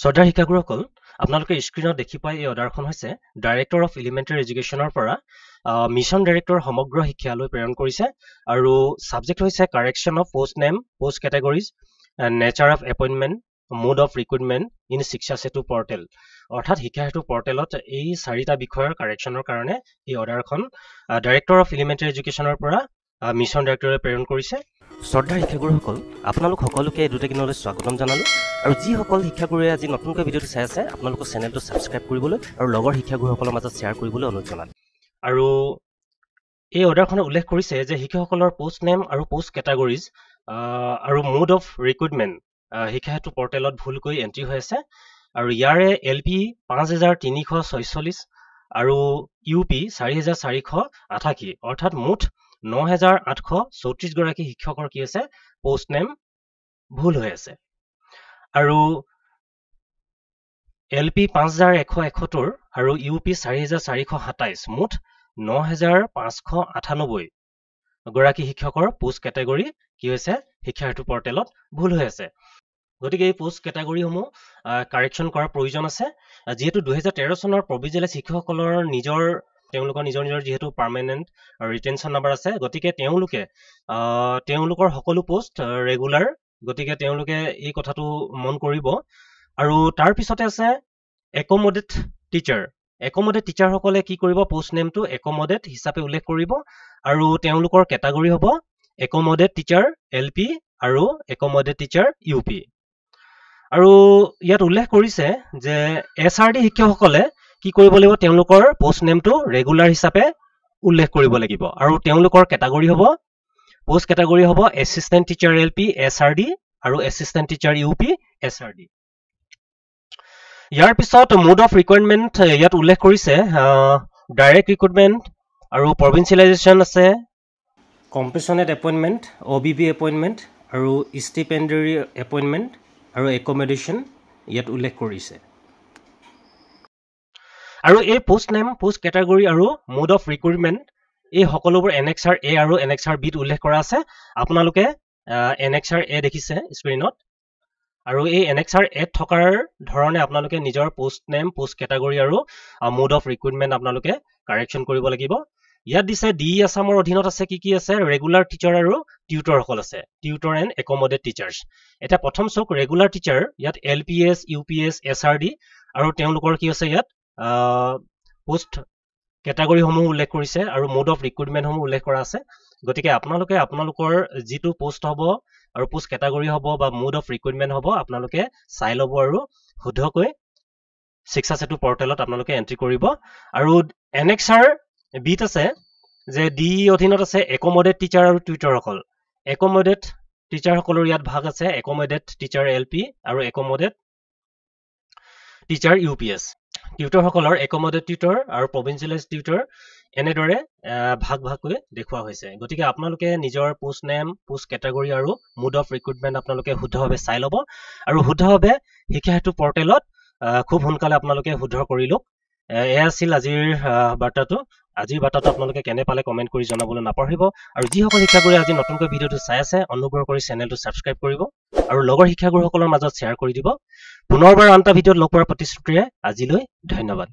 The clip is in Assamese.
শ্ৰদ্ধাৰ শিক্ষাগুৰুসকল আপোনালোকে স্ক্ৰীনত দেখি পাই এই অৰ্ডাৰখন হৈছে ডাইৰেক্টৰ অফ এলিমেণ্টাৰী এডুকেশ্যনৰ পৰা মিছন ডাইৰেক্টৰ সমগ্ৰ শিক্ষালৈ প্ৰেৰণ কৰিছে আৰু ছাবজেক্ট হৈছে correction of post name post categories nature of appointment mode of recruitment in শিক্ষা সেতু পৰ্টেল অৰ্থাৎ শিক্ষা সেতু পৰ্টেলত এই চাৰিটা বিষয়ৰ কাৰেকশ্যনৰ কাৰণে এই অৰ্ডাৰখন ডাইৰেক্টৰ অফ এলিমেণ্টাৰী এডুকেশ্যনৰ পৰা মিছন ডাইৰেক্টৰে প্ৰেৰণ কৰিছে। শ্ৰদ্ধাৰ শিক্ষাগুৰুসকল আপোনালোক সকলোকে এই দুটা কিনলৈ স্বাগতম জনালোঁ আৰু যিসকল শিক্ষাগুৰুৱে আজি নতুনকৈ ভিডিঅ'টো চাই আছে আপোনালোকৰ চেনেলটো ছাবস্ক্ৰাইব কৰিবলৈ আৰু লগৰ শিক্ষাগুৰুসকলৰ মাজত শ্বেয়াৰ কৰিবলৈ অনুৰোধ জনালোঁ। আৰু এই অৰ্ডাৰখনে উল্লেখ কৰিছে যে শিক্ষকসকলৰ পোষ্ট নেম আৰু পোষ্ট কেটাগৰিজ আৰু মোড অফ ৰিক্ৰুইটমেণ্ট শিক্ষা সেতু পৰ্টেলত ভুলকৈ এণ্ট্ৰি হৈ আছে আৰু ইয়াৰে LP 5346 আৰু UP 4488 অৰ্থাৎ মুঠ 9834 গৰাকী শিক্ষকৰ কি আছে পোষ্ট নেম ভুল হৈ আছে আৰু LP 5171 আৰু UP 4427 মুঠ 9598 গৰাকী শিক্ষকৰ পোষ্ট কেটেগৰি কি হৈছে শিক্ষা সেতু পৰ্টেলত ভুল হৈ আছে। গতিকে এই পোষ্ট কেটেগৰিসমূহ কাৰেকশ্যন কৰাৰ প্ৰয়োজন আছে যিহেতু 2013 চনৰ প্ৰভিজিলেজ শিক্ষকসকলৰ তেওঁলোকৰ নিজৰ যিহেতু পাৰ্মানেণ্ট ৰিটেনশ্যন নাম্বাৰ আছে গতিকে তেওঁলোকৰ সকলো পোষ্ট ৰেগুলাৰ গতিকে তেওঁলোকে এই কথাটো মন কৰিব আৰু তাৰ পিছতে আছে একমোডেট টিচাৰসকলে কি কৰিব পোষ্ট নেমটো একমোডেট হিচাপে উল্লেখ কৰিব আৰু তেওঁলোকৰ কেটাগৰি হ'ব একমোডেট টিচাৰ LP আৰু একমোডেট টিচাৰ UP আৰু ইয়াত উল্লেখ কৰিছে যে SRD শিক্ষকসকলে কি কৰিব লাগিব তেওঁলোকৰ পোষ্ট নেমটো ৰেগুলাৰ হিচাপে উল্লেখ কৰিব লাগিব আৰু তেওঁলোকৰ কেটাগৰি হ'ব পোষ্ট কেটাগৰি হ'ব এছিষ্টেণ্ট টিচাৰ LP SRD আৰু এছিষ্টেণ্ট টিচাৰ UP SRD। ইয়াৰ পিছত মোড অফ ৰিক্ৰুইটমেণ্ট ইয়াত উল্লেখ কৰিছে ডাইৰেক্ট ৰিক্ৰুইটমেণ্ট আৰু প্ৰভিন্সিয়েলাইজেশ্যন আছে কম্পেশ্যনেট এপইণ্টমেণ্ট OBB এপইণ্টমেণ্ট আৰু ষ্টিপেণ্ডাৰী এপইণ্টমেণ্ট আৰু একমডেশ্যন ইয়াত উল্লেখ কৰিছে আৰু এই পোষ্ট নেম পোষ্ট কেটাগৰি আৰু মোড অফ ৰিক্ৰুইটমেণ্ট এই সকলোবোৰ NXR A আৰু NXR B উল্লেখ কৰা আছে আপোনালোকে NXR A দেখিছে স্ক্ৰীনত আৰু এই NXR A থকাৰ ধৰণে আপোনালোকে নিজৰ পোষ্ট নেম পোষ্ট কেটাগৰি আৰু মোড অফ ৰিক্ৰুইটমেণ্ট আপোনালোকে কাৰেকশ্যন কৰিব লাগিব। ইয়াত দিছে DE আছামৰ অধীনত আছে কি আছে ৰেগুলাৰ টিচাৰ আৰু টিউটৰসকল আছে টিউটৰ এণ্ড একমোডেট টিচাৰ্ছ। এতিয়া প্ৰথম চক ৰেগুলাৰ টিচাৰ ইয়াত LPS UPS SRD আৰু তেওঁলোকৰ কি আছে ইয়াত পোষ্ট কেটাগৰিসমূহ উল্লেখ কৰিছে আৰু মোড অফ ৰিক্ৰুইটমেণ্টসমূহ উল্লেখ কৰা আছে গতিকে আপোনালোকে আপোনালোকৰ যিটো পোষ্ট হ'ব আৰু পোষ্ট কেটাগৰি হ'ব বা মোড অফ ৰিক্ৰুইটমেণ্ট হ'ব আপোনালোকে চাই ল'ব আৰু শুদ্ধকৈ শিক্ষা সেতু পৰ্টেলত আপোনালোকে এণ্ট্ৰি কৰিব আৰু NXR বিত আছে যে DE অধীনত আছে একমোডেট টিচাৰ আৰু টিউটৰসকল একমোডেট টিচাৰসকলৰ ইয়াত ভাগ আছে একমোডেট টিচাৰ LP আৰু একমোডেট টিচাৰ UPS টিউটৰসকলৰ একমোডেট টিউটৰ আৰু প্ৰভিন্সিয়েলাইজ টিউটৰ এনেদৰে ভাগকৈ দেখুওৱা হৈছে গতিকে আপোনালোকে নিজৰ পোষ্ট নেম পোষ্ট কেটাগৰি আৰু মোড অফ ৰিক্ৰুইটমেণ্ট আপোনালোকে শুদ্ধভাৱে চাই ল'ব আৰু শুদ্ধভাৱে শিক্ষা সেতু পৰ্টেলত খুব সোনকালে আপোনালোকে শুদ্ধ কৰি লওক। এয়া আছিল আজিৰ বাৰ্তাটো আপোনালোকে কেনে পালে কমেণ্ট কৰি জনাবলৈ নাপাহৰিব আৰু যিসকল শিক্ষাগুৰুৱে আজি নতুনকৈ ভিডিঅ'টো চাই আছে অনুগ্ৰহ কৰি চেনেলটো ছাবস্ক্ৰাইব কৰিব আৰু লগৰ শিক্ষাগুৰুসকলৰ মাজত শ্বেয়াৰ কৰি দিব। পুনৰবাৰ আন এটা ভিডিঅ'ত লগ পোৱাৰ প্ৰতিশ্ৰুতিৰে আজিলৈ ধন্যবাদ।